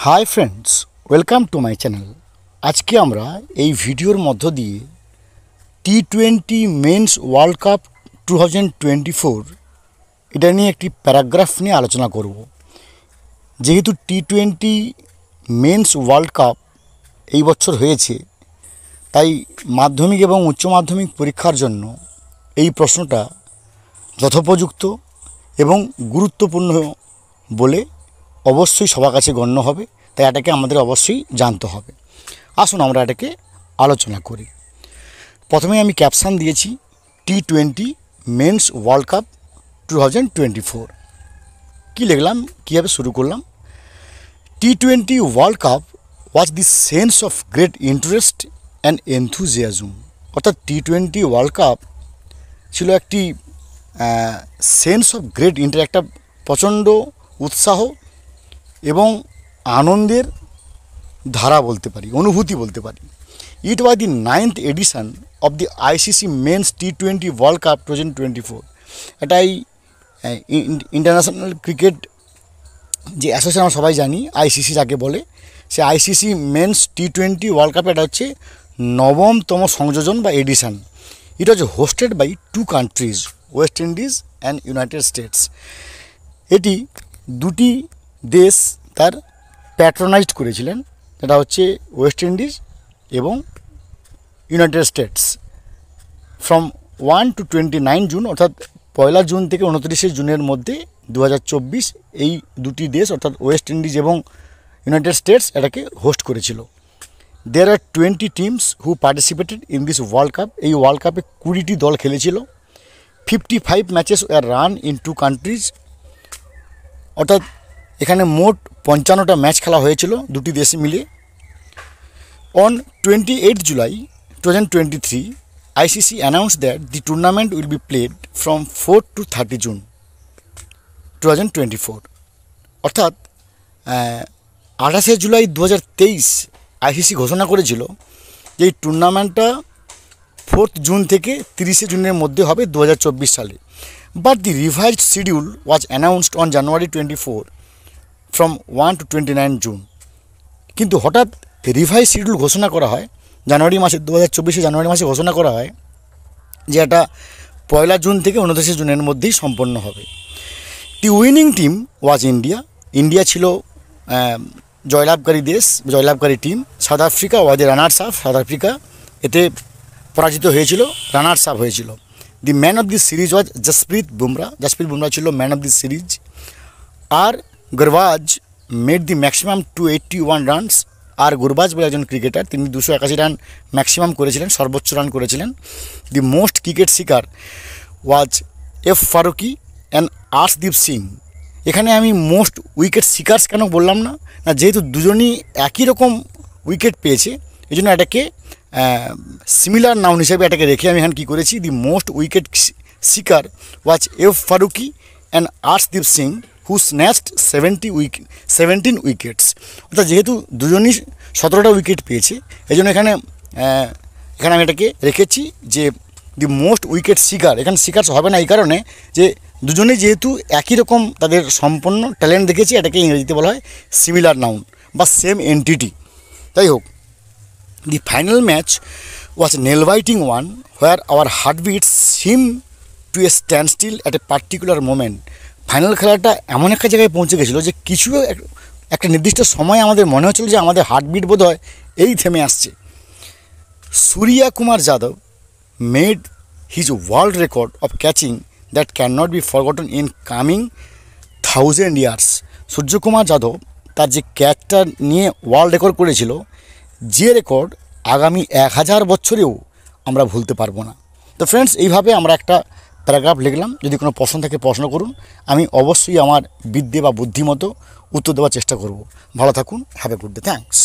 Hi friends, welcome to my channel. আজকে আমরা এই ভিডিওর মধ্য দিয়ে টি20 মেন্স ওয়ার্ল্ড কাপ 2024 এটা নিয়ে একটি প্যারাগ্রাফ নিয়ে আলোচনা করব। যেহেতু টি20 মেন্স ওয়ার্ল্ড কাপ এই বছর হয়েছে, তাই মাধ্যমিক এবং উচ্চ মাধ্যমিক পরীক্ষার জন্য এই প্রশ্নটা যথোপযুক্ত এবং গুরুত্বপূর্ণ বলে অবশ্যই সবার কাছে গণ্য হবে। তাই এটাকে আমাদের অবশ্যই জানতে হবে। আসুন আমরা এটাকে আলোচনা করি। প্রথমে আমি ক্যাপশন দিয়েছি টি20 মেন্স ওয়ার্ল্ড কাপ 2024। কী লিখলাম, কীভাবে শুরু করলাম? T20 world cup was the sense of great interest and enthusiasm. অর্থাৎ টি20 ওয়ার্ল্ড কাপ ছিল একটি সেন্স অফ গ্রেট ইন্টারেস্ট, একটা প্রচণ্ড উৎসাহ এবং আনন্দের ধারা বলতে পারি, অনুভূতি বলতে পারি। It was the 9th edition of the ICC men's টি20 ওয়ার্ল্ড কাপ 2024। এটাই ইন্টারন্যাশনাল ক্রিকেট যে অ্যাসোসিয়েশন আমরা সবাই জানি, আইসিসি যাকে বলে, সে আইসিসি মেন্স টি20 ওয়ার্ল্ড কাপ এটা হচ্ছে 9তম সংযোজন বা edition. It was hosted by 2 countries, West Indies and United States. এটি দুটি দেশ তার প্যাট্রোনাইজড করেছিলেন, যেটা হচ্ছে ওয়েস্ট ইন্ডিজ এবং United States. From 1 to 29 June, অর্থাৎ 1 জুন থেকে 29 জুনের মধ্যে 2024 এই দুটি দেশ অর্থাৎ ওয়েস্ট ইন্ডিজ এবং ইউনাইটেড স্টেটস এটাকে হোস্ট করেছিল। There are 20 teams who participated in this world cup. এই ওয়ার্ল্ড কাপে 20টি দল খেলেছিল। 55 matches were run in 2 countries. অর্থাৎ এখানে মোট 55টা ম্যাচ খেলা হয়েছিল দুটি দেশে মিলে। On 28 July 2023, ICC announced that the tournament will be played from 4 to 30 June 2024। অর্থাৎ 28 জুলাই 2023 আইসিসি ঘোষণা করেছিল যে এই টুর্নামেন্টটা 4 জুন থেকে 30 জুনের মধ্যে হবে 2024 সালে। But the revised schedule was announced on January 24 from 1 to 29 June. কিন্তু হঠাৎ রিভাইজ শিডিউল ঘোষণা করা হয় জানুয়ারি মাসে, 2024 জানুয়ারি মাসে ঘোষণা করা হয় যে এটা 1 জুন থেকে 29 জুনের মধ্যেই সম্পন্ন হবে। The winning team was India. India ছিল জয়লাভকারী দেশ, জয়লাভকারী team. South Africa was a runners up. South Africa এতে পরাজিত হয়েছিল, রানার্স আপ হয়েছিল। The man of the series was Jasprit Bumrah. Jasprit Bumrah ছিল ম্যান অফ দি সিরিজ। আর Gurbaz made the maximum 281 runs. আর গুরবাজ বলে একজন ক্রিকেটার, তিনি 281 রান ম্যাক্সিমাম করেছিলেন, সর্বোচ্চ রান করেছিলেন। দি মোস্ট উইকেট শিকার was F Farooqi and Arshdeep Singh. এখানে আমি মোস্ট উইকেট শিকার্স কেন বললাম না, যেহেতু দুজনই একই রকম উইকেট পেয়েছে, এই জন্য এটাকে সিমিলার নাউন হিসেবে এটাকে রেখে আমি এখানে কী করেছি, দি মোস্ট উইকেট শিকার was F Farooqi and Arshdeep Singh who snatched 17 wickets. অর্থাৎ যেহেতু দুজনই 17টা উইকেট পেয়েছে, এই জন্য এখানে আমি এটাকে রেখেছি যে দি মোস্ট উইকেট শিকার। এখানে শিকার হবে না এই কারণে যে দুজনেই যেহেতু একই রকম তাদের সম্পন্ন ট্যালেন্ট দেখেছি, এটাকে ইংরেজিতে বলা হয় সিমিলার নাউন বা সেম এন্টিটি। যাই হোক, the final match was nail biting one where our heartbeat seem to a stand still at a particular moment. Final খেলাটা এমন একটা জায়গায় পৌঁছে গেছিলো যে কিছু একটা নির্দিষ্ট সময় আমাদের মনে হচ্ছিল যে আমাদের হার্টবিট বোধ হয় এই থেমে আসছে। Surya Kumar Yadav made his world record of catching that can not be forgotten in coming 1000 years. Suryakumar Yadav তার যে ক্যাচটা নিয়ে ওয়ার্ল্ড রেকর্ড করেছিল, যে রেকর্ড আগামী 1000 বছরেও আমরা ভুলতে পারবো না। তো ফ্রেন্ডস, এইভাবে আমরা একটা প্যারাগ্রাফ লিখলাম। যদি কোনো প্রশ্ন থাকে প্রশ্ন করুন, আমি অবশ্যই আমার বিদ্যে বা বুদ্ধিমতো উত্তর দেওয়ার চেষ্টা করব। ভালো থাকুন, have a good day, thanks.